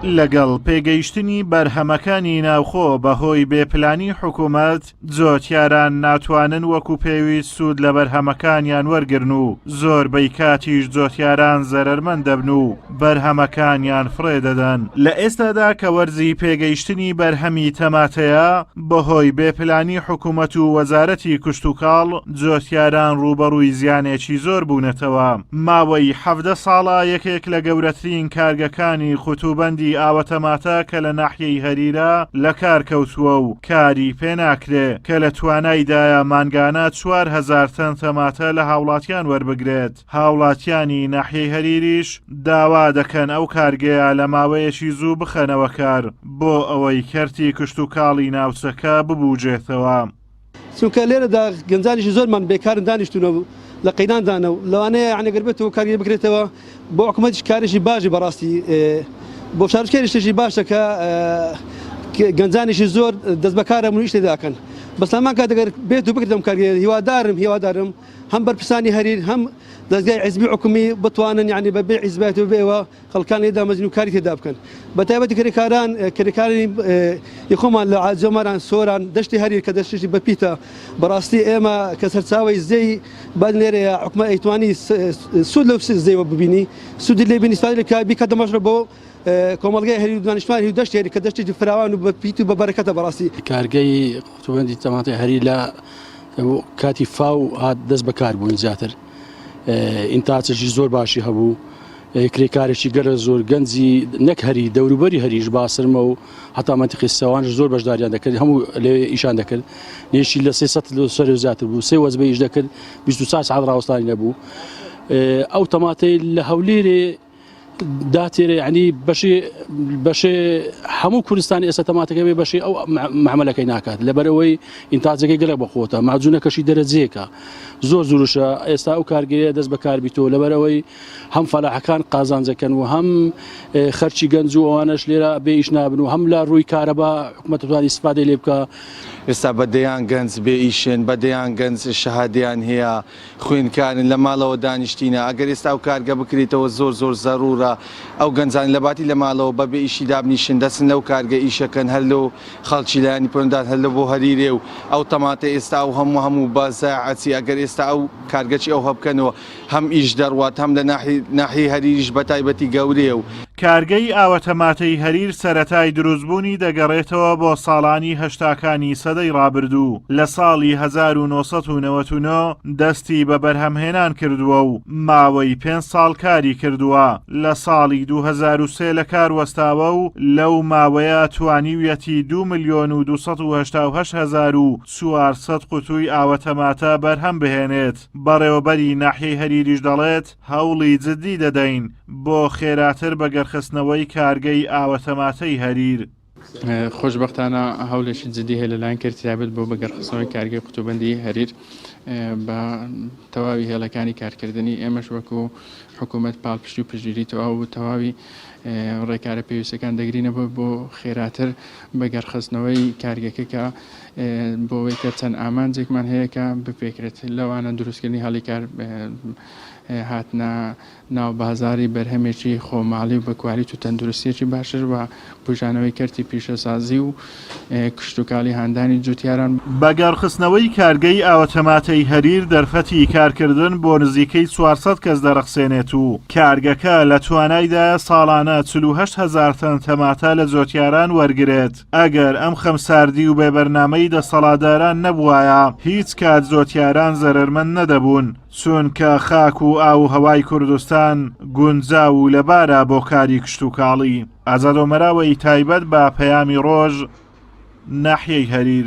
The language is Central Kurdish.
لەگەڵ پێگەیشتنی بەرهەمەکانی ناوخۆ بەهۆی بێپلانی حکوومەت جۆتیاران ناتوانن وەکو پێویست سوود لە بەرهەمەکانیان وەرگرن و زۆربەی کاتیش جۆتیاران زەرەرمەند دەبن و بەرهەمەکانیان فڕێدەدەن. لە ئێستادا کە وەرزی پێگەیشتنی بەرهەمی تەماتەیە بەهۆی بێپلانی حکوومەت و وەزارەتی کشت و کاڵ جۆتیاران ڕوبەڕووی زیانێکی زۆر بوونەتەوە. ماوەی 17 ساڵە یەکێک لە گەورەترین کارگەکانی قوتوبەندی ئاوەتەماتە کە لە ناحیەی هەریرە لە کار کەوتووە و کاری پێناکرێ کە لە توانایدایە مانگانە 4000 تەن تەماتە لە هاوڵاتیان وەربگرێت. هاوڵاتیانی ناحیەی هەریریش داوا دەکەن ئەو کارگەیە لە ماوەیەکی زوو بخەنەوە کار بۆ ئەوەی کەرتی کشت و کاڵی ناوچەکە ببووجێتەوە. چونکە لێرەدا گەنجانیشی زۆرمان بێکارن دانیشتونەوە لە قەیداندانە و لەوانەیە یعنی گەربێتەوە کاری بکرێتەوە بۆ حکوومەتیش کارێکی باشی بەڕاستی بۆ شارچکێریشتێکی باشە کە گەنجانیشی زۆر دەست بەکارە و شتێ داکەن. بەسلامان کات دەگەر بێت و بکردم کارگەر هیوادارم هەم بەرپرسانی هەریر هەم دەستگای حیزبی حکومی بتوانن یعنی بەبێ حیزبات و بێەوە خەڵکان لێدا مەزن و کاری تێدا بکەن. بەتایبەتی کرێکارانی یخۆمان لە جەمەران سۆران دەشتی هەریر کە دەشتی بەپیتە بەڕاستی ئێمە کە سەرچاوی زەی بعد لێرەیە حکومە ئەیتوانی سوود لەو زەیوە ببینی سوودی لێ بینی سوادی لە بی کە دەمەژڕە بۆ کۆمەڵگای هەریر و دانیشتوانی و دەشتی هەریر کە دەشتێکی فراوان و بەپیت و بەبەرەکەتە بەڕاستی. کارگەی قوتوبەندی تەماتەی هەریر لە کاتی فاو هات دەست بەکار بووین زیاتر. ئینتاچێکی زۆر باشی هەبوو، کرێکارێکی گەرە زۆر گەنجی نەک هەری دەوروبەری هەریش باسرمە و هەتا مەنتیقی سەوانش زۆر بەشداریان دەکرد، هەموو لێ ئیشان دەکرد. نێشی لە 300 سەر زیاتر بوو، 3 وەزبە ئیش دەکرد، 24 ساعت ڕاوەستانی نەبوو. ئەو تەماتەی لە هەولێرێ داتێرە یعنی بەشێ هەموو کوردستانی ئێستا تەماتەکە بێ بەشێ ئەو معاملەکەی ناکات لەبەرەوەی ئینتاجەکەی گەلێک بەخۆتە ماجوونەکەشی دەرەجەیەکە زۆر زورشە. ئێستا ئەو کارگەریە دەست بەکار بیتەوە لەبەرەوەی هەم فەلاحەکان قازانجەکەن و هەم خەرچی گەنج و ئەوانەش لێرە بێ ئیش نابن و هەم لە ڕووی کارەبا حکومەت توانی استفادەی لێ بکە. ئێستا بەدەیان گەنج بێ ئیشن بەدەیان گەنج شەهادیان هەیە خوێنکارن لە ماڵەوە دانیشتینە. ئەگەر ئێستا ئەو کارگە بکرێتەوە زۆر زەرورە ئەو گەنجان لە باتی لە ماڵەوە بەبێ ئیشی دابنیشن دەچن لەو کارگە ئیشەکەن هەر لەو خەڵکی لایانی پۆندان هەر لە بۆ هەریرێ و ئەو تەماتە ئێستا و هەموو بازاعەتی ئەگەر ئێستا ئەو کارگەچی ئەو هەبکەنەوە هەم ئیش دەڕوات هەم لە ناحیەی هەریریش بەتایبەتی گەورەیە و کارگەی ئاوەتەماتەی هەریر سەرەتای دروستبوونی دەگەڕێتەوە بۆ ساڵانی هەشتاکانی سەدەی ڕابردوو. لە ساڵی 1999 دەستی بە بەرهەمهێنان کردووە و ماوەی 5 ساڵ کاری کردووە. لە ساڵی 2003 لە کار وەستاوە و لەو ماوەیە توانیویەتی 2,278,400 قوتووی ئاوەتەماتە بەرهەم بهێنێت. بەڕێوەبەری ناحیەی هەریریش دەڵێت هەوڵی جددی دەدەین بۆ خێراتر بەگەرخستنەوەی کارگەی ئاوەتەماتەی هەریر. خۆشبەختانە هەولێکی جددی هەیە لەلایەن کەرتیابێت بۆ بەگەرخستنەوەی کارگەی قوتوبەندی هەریر بە تەواوی هێڵەکانی کارکردنی ئێمەش وەکو حکوومەت پاڵپشتی و پژگیریتەوە و تەواوی ڕێکارە پێویستەکان دەگرینەوە بۆ خێراتر بەگەرخستنەوەی کارگەکە کە بۆەوەی کە چەند ئامانجێکمان هەیە کە بپێکرێت لەوانە دروستکردنی هەڵی کار هاتنە ناو بازاری بەرهەمێکی خۆماڵی و بەکواریت و تەندروستیەکی باشتر و بژانەوەی کەرتی پیشەسازی و کشتتوکاڵی هاندانی جوتیاران. بەگەرخستنەوەی کارگەی ئاوەتەماتەی هەریر دەرفەتی کارکردن بۆ نزیکەی 400 کەس دەرەخسێنێت و کارگەکە لە توانایدا ساڵانە 48,000 تەن تەماتە لە جۆتیاران وەرگرێت. ئەگەر ئەم خەمساردی و بێبەرنامەی دەسەڵاتداران نەبووایە هیچ کات جۆتیاران زەرەرمەند نەدەبوون چونکە خاک و ئاو هەوای کوردستان گونجاو و لەبارە بۆ کاری کشتتوکاڵی. ئازاد ئۆمەراوەی تایبەت بە پەیامی ڕۆژ ناحیەی هەریر.